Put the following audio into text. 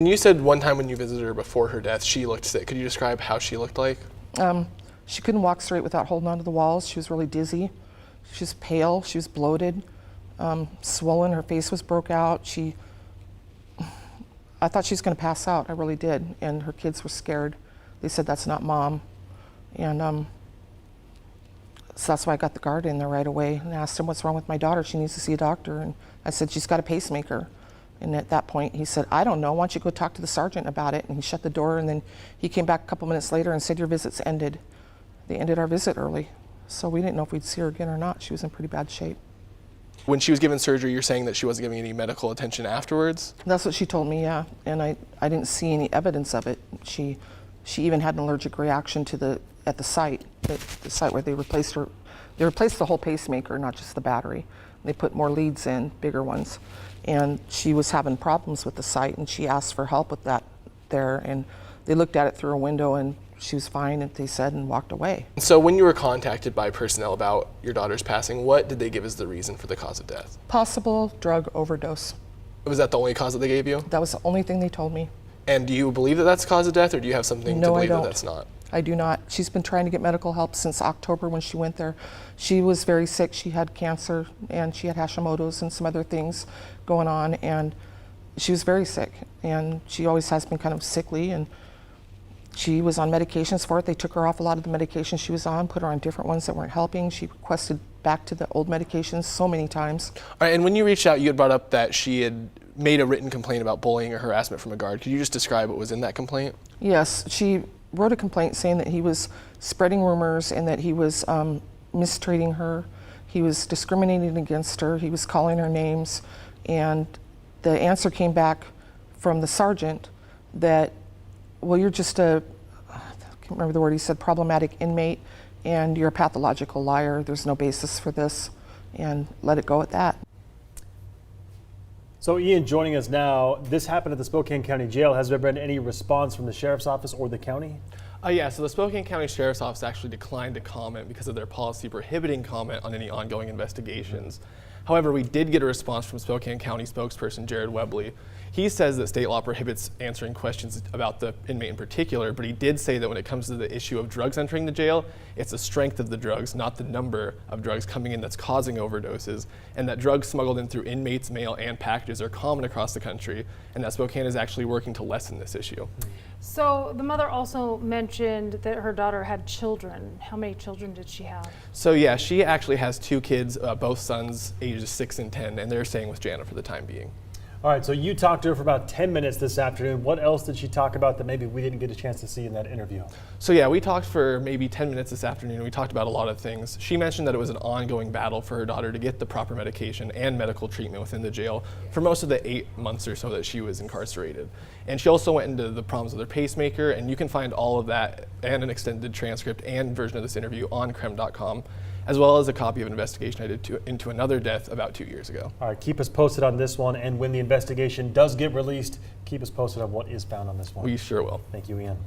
And you said one time when you visited her before her death, she looked sick. Could you describe how she looked like? She couldn't walk straight without holding onto the walls. She was really dizzy. She was pale. She was bloated, swollen. Her face was broke out. I thought she was going to pass out. I really did. And her kids were scared. They said, "That's not Mom." And so that's why I got the guard in there right away and asked him, "What's wrong with my daughter? She needs to see a doctor." And I said, "She's got a pacemaker." And at that point, he said, "I don't know. Why don't you go talk to the sergeant about it?" And he shut the door, and then he came back a couple minutes later and said, "Your visit's ended." They ended our visit early. So we didn't know if we'd see her again or not. She was in pretty bad shape. When she was given surgery, you're saying that she wasn't giving any medical attention afterwards? That's what she told me, yeah. And I didn't see any evidence of it. She even had an allergic reaction to at the site where they replaced her. They replaced the whole pacemaker, not just the battery. They put more leads in, bigger ones. And she was having problems with the site, and she asked for help with that there. And they looked at it through a window, and she was fine, and they said, and walked away. So when you were contacted by personnel about your daughter's passing, what did they give as the reason for the cause of death? Possible drug overdose. Was that the only cause that they gave you? That was the only thing they told me. And do you believe that that's the cause of death, or do you have something to believe that that's not? I do not. She's been trying to get medical help since October when she went there. She was very sick. She had cancer, and she had Hashimoto's and some other things going on, and she was very sick. And she always has been kind of sickly, and she was on medications for it. They took her off a lot of the medications she was on, put her on different ones that weren't helping. She requested back to the old medications so many times. All right, and when you reached out, you had brought up that she had made a written complaint about bullying or harassment from a guard. Could you just describe what was in that complaint? Yes, she wrote a complaint saying that he was spreading rumors and that he was mistreating her. He was discriminating against her. He was calling her names. And the answer came back from the sergeant that, well, you're just I can't remember the word he said, problematic inmate, and you're a pathological liar. There's no basis for this, and let it go at that. So Ian joining us now. This happened at the Spokane County Jail. Has there been any response from the Sheriff's Office or the county? Yeah, so the Spokane County Sheriff's Office actually declined to comment because of their policy prohibiting comment on any ongoing investigations. However, we did get a response from Spokane County spokesperson Jared Webley. He says that state law prohibits answering questions about the inmate in particular, but he did say that when it comes to the issue of drugs entering the jail, it's the strength of the drugs, not the number of drugs coming in that's causing overdoses, and that drugs smuggled in through inmates' mail and packages are common across the country, and that Spokane is actually working to lessen this issue. So the mother also mentioned that her daughter had children. How many children did she have? So yeah, she actually has 2 kids, both sons ages 6 and 10, and they're staying with Jana for the time being. All right, so you talked to her for about 10 minutes this afternoon. What else did she talk about that maybe we didn't get a chance to see in that interview? So yeah, we talked for maybe 10 minutes this afternoon. We talked about a lot of things. She mentioned that it was an ongoing battle for her daughter to get the proper medication and medical treatment within the jail for most of the 8 months or so that she was incarcerated. And she also went into the problems with her pacemaker, and you can find all of that and an extended transcript and version of this interview on creme.com, as well as a copy of an investigation I did into another death about 2 years ago. All right, keep us posted on this one, and when the investigation does get released, keep us posted on what is found on this one. We sure will. Thank you, Ian.